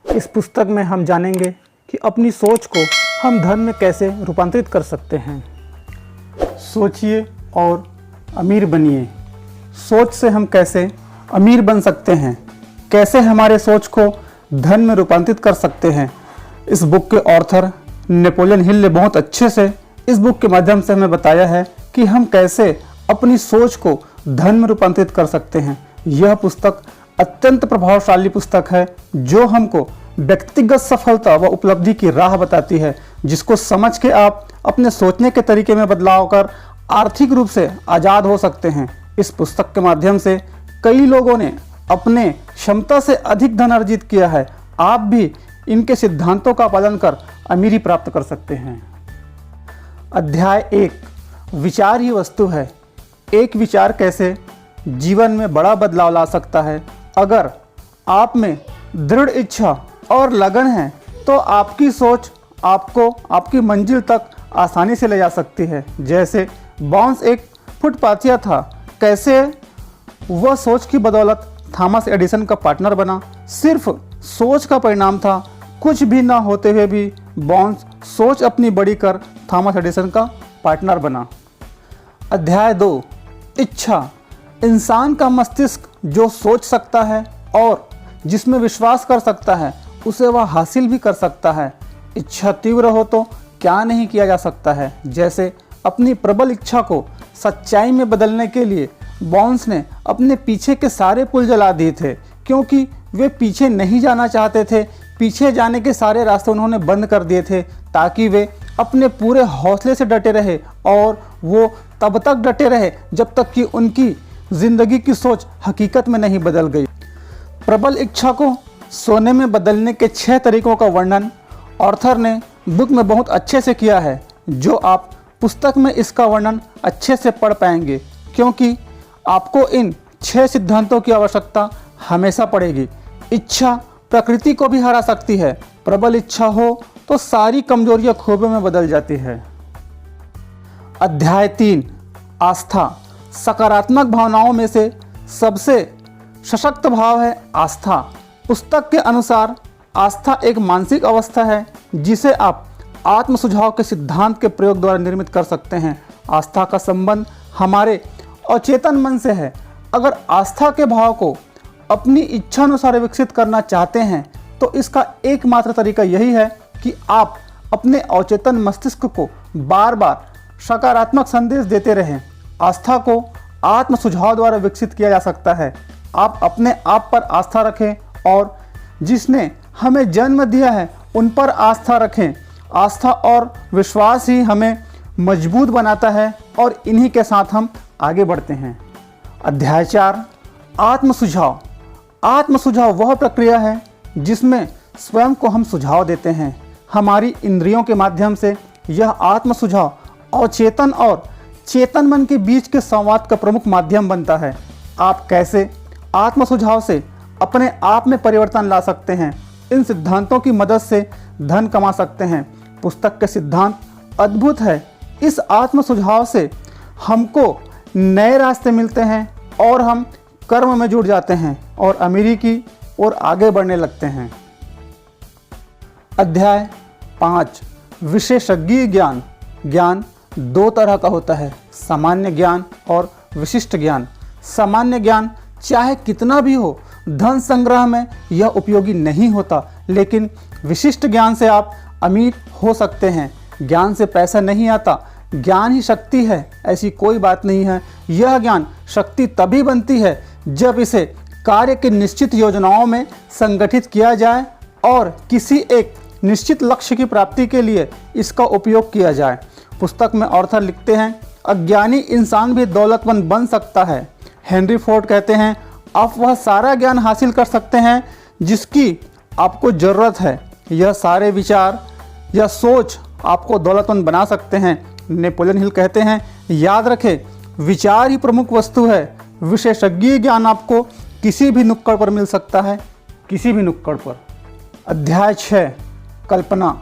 इस पुस्तक में हम जानेंगे कि अपनी सोच को हम धन में कैसे रूपांतरित कर सकते हैं। सोचिए और अमीर बनिए। सोच से हम कैसे अमीर बन सकते हैं, कैसे हमारे सोच को धन में रूपांतरित कर सकते हैं। इस बुक के ऑथर नेपोलियन हिल ने बहुत अच्छे से इस बुक के माध्यम से हमें बताया है कि हम कैसे अपनी सोच को धन में रूपांतरित कर सकते हैं। यह पुस्तक अत्यंत प्रभावशाली पुस्तक है जो हमको व्यक्तिगत सफलता व उपलब्धि की राह बताती है, जिसको समझ के आप अपने सोचने के तरीके में बदलाव कर आर्थिक रूप से आज़ाद हो सकते हैं। इस पुस्तक के माध्यम से कई लोगों ने अपने क्षमता से अधिक धन अर्जित किया है। आप भी इनके सिद्धांतों का पालन कर अमीरी प्राप्त कर सकते हैं। अध्याय 1, विचार ही वस्तु है। एक विचार कैसे जीवन में बड़ा बदलाव ला सकता है। अगर आप में दृढ़ इच्छा और लगन है तो आपकी सोच आपको आपकी मंजिल तक आसानी से ले जा सकती है। जैसे बाउंस एक फुटपाथिया था, कैसे वह सोच की बदौलत थॉमस एडिसन का पार्टनर बना। सिर्फ सोच का परिणाम था, कुछ भी ना होते हुए भी बाउंस सोच अपनी बड़ी कर थॉमस एडिसन का पार्टनर बना। अध्याय 2, इच्छा। इंसान का मस्तिष्क जो सोच सकता है और जिसमें विश्वास कर सकता है उसे वह हासिल भी कर सकता है। इच्छा तीव्र हो तो क्या नहीं किया जा सकता है। जैसे अपनी प्रबल इच्छा को सच्चाई में बदलने के लिए बाउंस ने अपने पीछे के सारे पुल जला दिए थे, क्योंकि वे पीछे नहीं जाना चाहते थे। पीछे जाने के सारे रास्ते उन्होंने बंद कर दिए थे ताकि वे अपने पूरे हौसले से डटे रहे, और वो तब तक डटे रहे जब तक कि उनकी जिंदगी की सोच हकीकत में नहीं बदल गई। प्रबल इच्छा को सोने में बदलने के 6 तरीकों का वर्णन ऑथर ने बुक में बहुत अच्छे से किया है, जो आप पुस्तक में इसका वर्णन अच्छे से पढ़ पाएंगे, क्योंकि आपको इन 6 सिद्धांतों की आवश्यकता हमेशा पड़ेगी। इच्छा प्रकृति को भी हरा सकती है। प्रबल इच्छा हो तो सारी कमजोरियां खूबियों में बदल जाती है। अध्याय 3, आस्था। सकारात्मक भावनाओं में से सबसे सशक्त भाव है आस्था। पुस्तक के अनुसार आस्था एक मानसिक अवस्था है जिसे आप आत्म सुझाव के सिद्धांत के प्रयोग द्वारा निर्मित कर सकते हैं। आस्था का संबंध हमारे अचेतन मन से है। अगर आस्था के भाव को अपनी इच्छा अनुसार विकसित करना चाहते हैं तो इसका एकमात्र तरीका यही है कि आप अपने अवचेतन मस्तिष्क को बार बार सकारात्मक संदेश देते रहें। आस्था को आत्म सुझाव द्वारा विकसित किया जा सकता है। आप अपने आप पर आस्था रखें और जिसने हमें जन्म दिया है उन पर आस्था रखें। आस्था और विश्वास ही हमें मजबूत बनाता है और इन्हीं के साथ हम आगे बढ़ते हैं। अध्याय 4, आत्म सुझाव। आत्म सुझाव वह प्रक्रिया है जिसमें स्वयं को हम सुझाव देते हैं। हमारी इंद्रियों के माध्यम से यह आत्म सुझाव अवचेतन और चेतन मन के बीच के संवाद का प्रमुख माध्यम बनता है। आप कैसे आत्म सुझाव से अपने आप में परिवर्तन ला सकते हैं, इन सिद्धांतों की मदद से धन कमा सकते हैं। पुस्तक के सिद्धांत अद्भुत है। इस आत्म सुझाव से हमको नए रास्ते मिलते हैं और हम कर्म में जुड़ जाते हैं और अमीरी की ओर आगे बढ़ने लगते हैं। अध्याय 5, विशेषज्ञ ज्ञान। ज्ञान 2 तरह का होता है, सामान्य ज्ञान और विशिष्ट ज्ञान। सामान्य ज्ञान चाहे कितना भी हो, धन संग्रह में यह उपयोगी नहीं होता, लेकिन विशिष्ट ज्ञान से आप अमीर हो सकते हैं। ज्ञान से पैसा नहीं आता, ज्ञान ही शक्ति है, ऐसी कोई बात नहीं है। यह ज्ञान शक्ति तभी बनती है जब इसे कार्य की निश्चित योजनाओं में संगठित किया जाए और किसी एक निश्चित लक्ष्य की प्राप्ति के लिए इसका उपयोग किया जाए। पुस्तक में ऑथर लिखते हैं, अज्ञानी इंसान भी दौलतमंद बन सकता है। हेनरी फोर्ड कहते हैं, आप वह सारा ज्ञान हासिल कर सकते हैं जिसकी आपको ज़रूरत है। यह सारे विचार या सोच आपको दौलतमंद बना सकते हैं। नेपोलियन हिल कहते हैं, याद रखें, विचार ही प्रमुख वस्तु है। विशेषज्ञ ज्ञान आपको किसी भी नुक्कड़ पर मिल सकता है, किसी भी नुक्कड़ पर। अध्याय 6, कल्पना।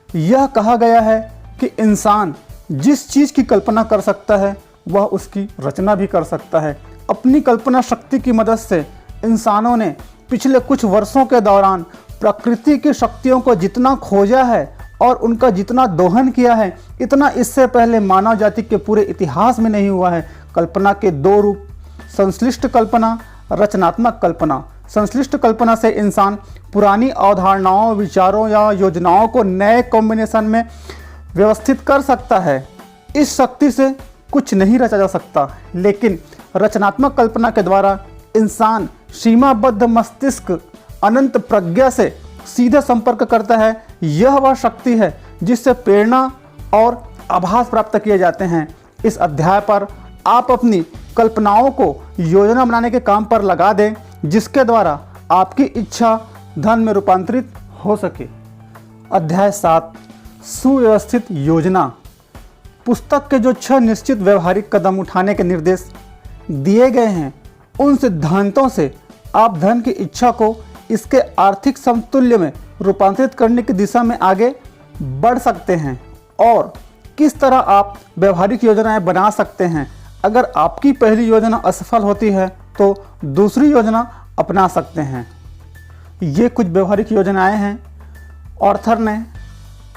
यह कहा गया है कि इंसान जिस चीज़ की कल्पना कर सकता है वह उसकी रचना भी कर सकता है। अपनी कल्पना शक्ति की मदद से इंसानों ने पिछले कुछ वर्षों के दौरान प्रकृति की शक्तियों को जितना खोजा है और उनका जितना दोहन किया है, इतना इससे पहले मानव जाति के पूरे इतिहास में नहीं हुआ है। कल्पना के दो रूप, संश्लिष्ट कल्पना, रचनात्मक कल्पना। संश्लिष्ट कल्पना से इंसान पुरानी अवधारणाओं, विचारों या योजनाओं को नए कॉम्बिनेशन में व्यवस्थित कर सकता है। इस शक्ति से कुछ नहीं रचा जा सकता, लेकिन रचनात्मक कल्पना के द्वारा इंसान सीमाबद्ध मस्तिष्क, अनंत प्रज्ञा से सीधे संपर्क करता है। यह वह शक्ति है जिससे प्रेरणा और आभास प्राप्त किए जाते हैं। इस अध्याय पर आप अपनी कल्पनाओं को योजना बनाने के काम पर लगा दें, जिसके द्वारा आपकी इच्छा धन में रूपांतरित हो सके। अध्याय 7, सुव्यवस्थित योजना। पुस्तक के जो 6 निश्चित व्यवहारिक कदम उठाने के निर्देश दिए गए हैं, उन सिद्धांतों से आप धन की इच्छा को इसके आर्थिक समतुल्य में रूपांतरित करने की दिशा में आगे बढ़ सकते हैं और किस तरह आप व्यवहारिक योजनाएं बना सकते हैं। अगर आपकी पहली योजना असफल होती है तो दूसरी योजना अपना सकते हैं। ये कुछ व्यवहारिक योजनाएं हैं ऑर्थर ने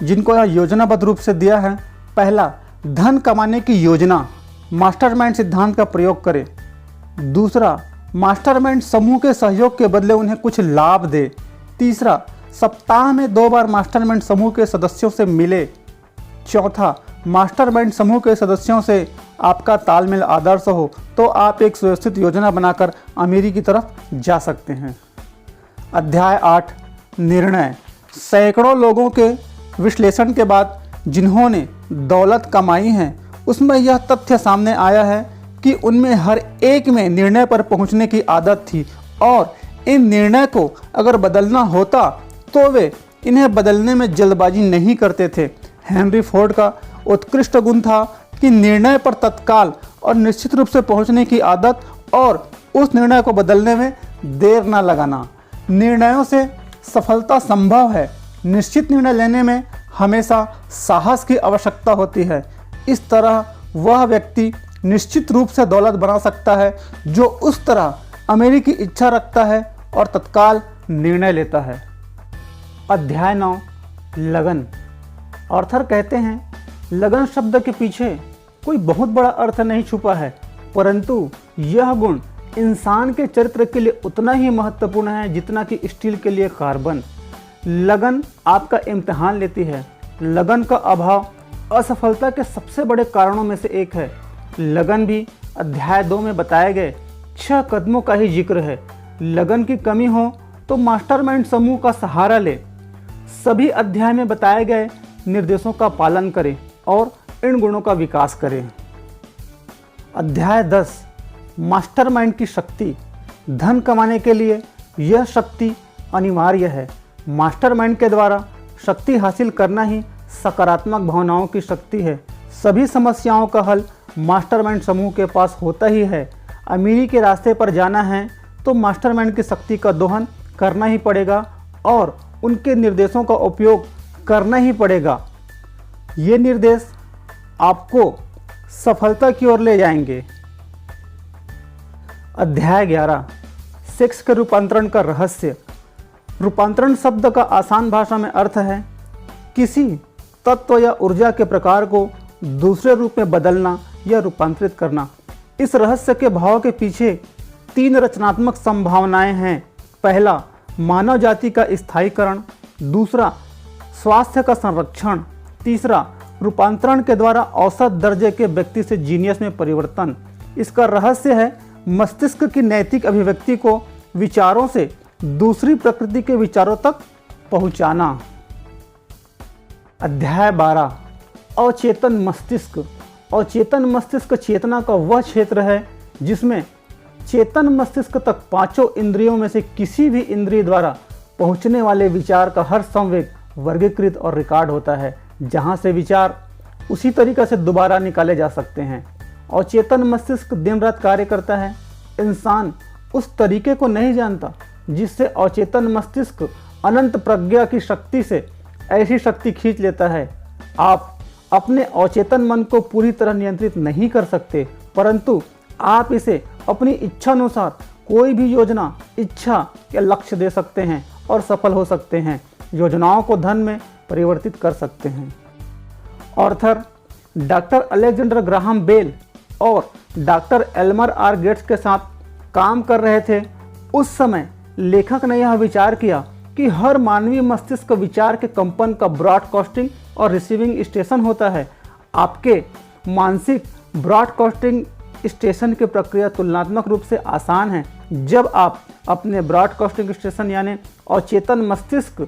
जिनको यह योजनाबद्ध रूप से दिया है। पहला, धन कमाने की योजना, मास्टरमाइंड सिद्धांत का प्रयोग करें। दूसरा, मास्टरमाइंड समूह के सहयोग के बदले उन्हें कुछ लाभ दे। तीसरा, सप्ताह में 2 बार मास्टरमाइंड समूह के सदस्यों से मिले। चौथा, मास्टरमाइंड समूह के सदस्यों से आपका तालमेल आदर्श हो तो आप एक सुव्यवस्थित योजना बनाकर अमीरी की तरफ जा सकते हैं। अध्याय 8, निर्णय। सैकड़ों लोगों के विश्लेषण के बाद जिन्होंने दौलत कमाई है, उसमें यह तथ्य सामने आया है कि उनमें हर एक में निर्णय पर पहुंचने की आदत थी और इन निर्णय को अगर बदलना होता तो वे इन्हें बदलने में जल्दबाजी नहीं करते थे। हेनरी फोर्ड का उत्कृष्ट गुण था कि निर्णय पर तत्काल और निश्चित रूप से पहुंचने की आदत और उस निर्णय को बदलने में देर न लगाना। निर्णयों से सफलता संभव है। निश्चित निर्णय लेने में हमेशा साहस की आवश्यकता होती है। इस तरह वह व्यक्ति निश्चित रूप से दौलत बना सकता है जो उस तरह अमीरी की इच्छा रखता है और तत्काल निर्णय लेता है। अध्याय 9, लगन। ऑर्थर कहते हैं, लगन शब्द के पीछे कोई बहुत बड़ा अर्थ नहीं छुपा है, परंतु यह गुण इंसान के चरित्र के लिए उतना ही महत्वपूर्ण है जितना कि स्टील के लिए कार्बन। लगन आपका इम्तिहान लेती है। लगन का अभाव असफलता के सबसे बड़े कारणों में से एक है। लगन भी अध्याय 2 में बताए गए 6 कदमों का ही जिक्र है। लगन की कमी हो तो मास्टरमाइंड समूह का सहारा ले। सभी अध्याय में बताए गए निर्देशों का पालन करें और इन गुणों का विकास करें। अध्याय 10, मास्टरमाइंड की शक्ति। धन कमाने के लिए यह शक्ति अनिवार्य है। मास्टरमाइंड के द्वारा शक्ति हासिल करना ही सकारात्मक भावनाओं की शक्ति है। सभी समस्याओं का हल मास्टरमाइंड समूह के पास होता ही है। अमीरी के रास्ते पर जाना है तो मास्टरमाइंड की शक्ति का दोहन करना ही पड़ेगा और उनके निर्देशों का उपयोग करना ही पड़ेगा। ये निर्देश आपको सफलता की ओर ले जाएंगे। अध्याय 11, सेक्स के रूपांतरण का रहस्य। रूपांतरण शब्द का आसान भाषा में अर्थ है किसी तत्व या ऊर्जा के प्रकार को दूसरे रूप में बदलना या रूपांतरित करना। इस रहस्य के भाव के पीछे 3 रचनात्मक संभावनाएं हैं। पहला, मानव जाति का स्थायीकरण। दूसरा, स्वास्थ्य का संरक्षण। तीसरा, रूपांतरण के द्वारा औसत दर्जे के व्यक्ति से जीनियस में परिवर्तन। इसका रहस्य है मस्तिष्क की नैतिक अभिव्यक्ति को विचारों से दूसरी प्रकृति के विचारों तक पहुंचाना। अध्याय 12, अचेतन मस्तिष्क। अचेतन मस्तिष्क चेतना का वह क्षेत्र है जिसमें चेतन मस्तिष्क तक 5 इंद्रियों में से किसी भी इंद्रिय द्वारा पहुंचने वाले विचार का हर संवेग वर्गीकृत और रिकॉर्ड होता है, जहां से विचार उसी तरीके से दोबारा निकाले जा सकते हैं। अचेतन मस्तिष्क दिन रात कार्य करता है। इंसान उस तरीके को नहीं जानता जिससे अचेतन मस्तिष्क अनंत प्रज्ञा की शक्ति से ऐसी शक्ति खींच लेता है। आप अपने अचेतन मन को पूरी तरह नियंत्रित नहीं कर सकते, परंतु आप इसे अपनी इच्छा अनुसार कोई भी योजना, इच्छा या लक्ष्य दे सकते हैं और सफल हो सकते हैं। योजनाओं को धन में परिवर्तित कर सकते हैं। Arthur doctor Alexander Graham Bell और डॉक्टर एल्मर आर गेट्स के साथ काम कर रहे थे। उस समय लेखक ने यह विचार किया कि हर मानवीय मस्तिष्क विचार के कंपन का ब्रॉडकास्टिंग और रिसीविंग स्टेशन होता है। आपके मानसिक ब्रॉडकास्टिंग स्टेशन की प्रक्रिया तुलनात्मक रूप से आसान है। जब आप अपने ब्रॉडकास्टिंग स्टेशन यानी अचेतन मस्तिष्क,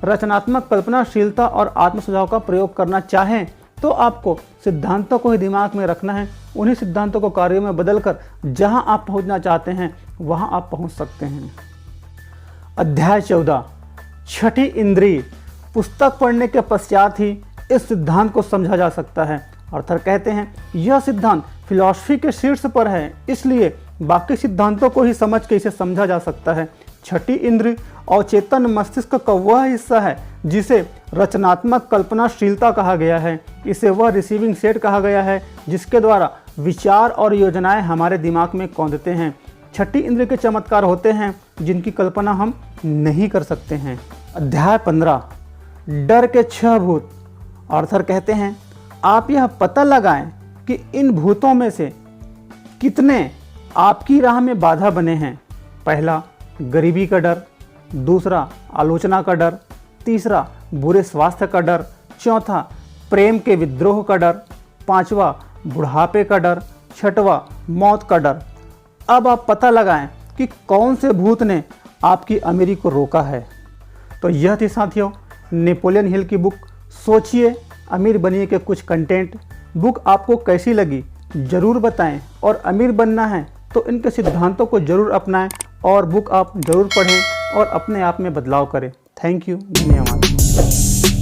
रचनात्मक कल्पनाशीलता और आत्म सुझाव का प्रयोग करना चाहें तो आपको सिद्धांतों को ही दिमाग में रखना है। उन्हीं सिद्धांतों को कार्यों में बदलकर जहां आप पहुंचना चाहते हैं वहां आप पहुंच सकते हैं। अध्याय 14 छठी इंद्रिय। पुस्तक पढ़ने के पश्चात ही इस सिद्धांत को समझा जा सकता है। ऑर्थर कहते हैं यह सिद्धांत फिलॉसफी के शीर्ष पर है, इसलिए बाकी सिद्धांतों को ही समझ के इसे समझा जा सकता है। छठी इंद्रिय और चेतन मस्तिष्क का वह हिस्सा है जिसे रचनात्मक कल्पनाशीलता कहा गया है। इसे वह रिसीविंग सेट कहा गया है जिसके द्वारा विचार और योजनाएं हमारे दिमाग में कौंधते हैं। छठी इंद्रिय के चमत्कार होते हैं जिनकी कल्पना हम नहीं कर सकते हैं। अध्याय 15 डर के 6 भूत। ऑर्थर कहते हैं आप यह पता लगाएं कि इन भूतों में से कितने आपकी राह में बाधा बने हैं। पहला, गरीबी का डर। दूसरा, आलोचना का डर। तीसरा, बुरे स्वास्थ्य का डर। चौथा, प्रेम के विद्रोह का डर। पांचवा, बुढ़ापे का डर। छठवां, मौत का डर। अब आप पता लगाएं कि कौन से भूत ने आपकी अमीरी को रोका है। तो यह थी साथियों नेपोलियन हिल की बुक सोचिए अमीर बनिए के कुछ कंटेंट। बुक आपको कैसी लगी ज़रूर बताएं, और अमीर बनना है तो इनके सिद्धांतों को ज़रूर अपनाएं और बुक आप ज़रूर पढ़ें और अपने आप में बदलाव करें। थैंक यू, धन्यवाद।